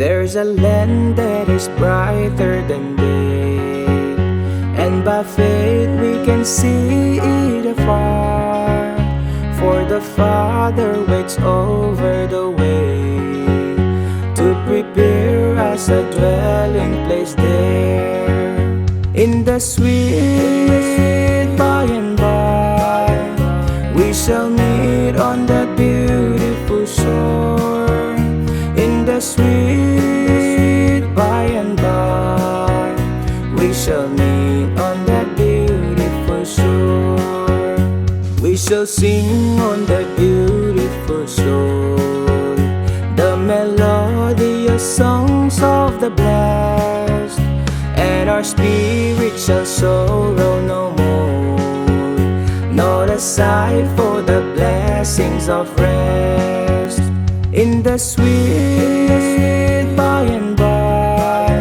There's a land that is brighter than day, and by faith we can see it afar. For the Father waits over the way to prepare us a dwelling place there. In the sweet by and by, we shall meet on that beautiful shore. In the sweet by and by, we shall meet on that beautiful shore. We shall sing on that beautiful shore the melodious songs of the blest, and our spirit shall sorrow no more, nor a sigh for the blessings of rest. In the sweet by and by,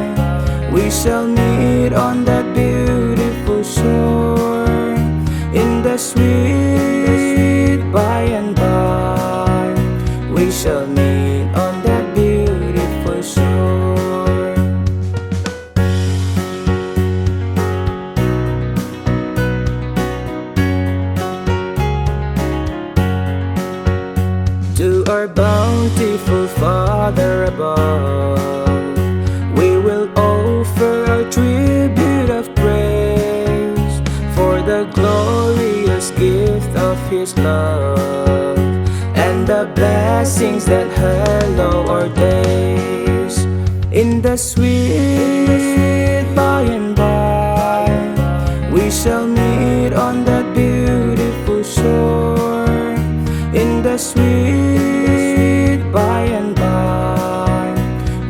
we shall meet on that beautiful shore. In the sweet by and by, we shall meet on that beautiful shore. To our bountiful Father above, we will offer our tribute of praise for the glorious gift of His love and the blessings that hallow our days. In the sweet by and by, we shall meet on that beautiful shore. In the sweet by and by,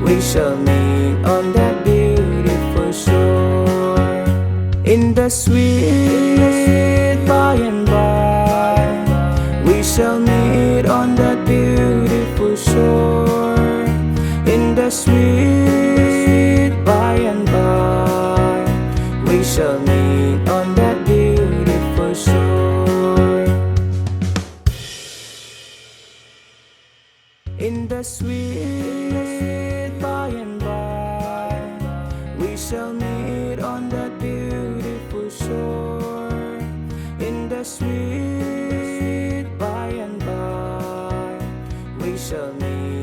we shall meet on that beautiful shore. In the sweet by and by, we shall meet on that beautiful shore. In the sweet by and by, we shall meet on that beautiful shore. In the sweet by and by, we shall meet on that beautiful shore. In the sweet by and by, we shall meet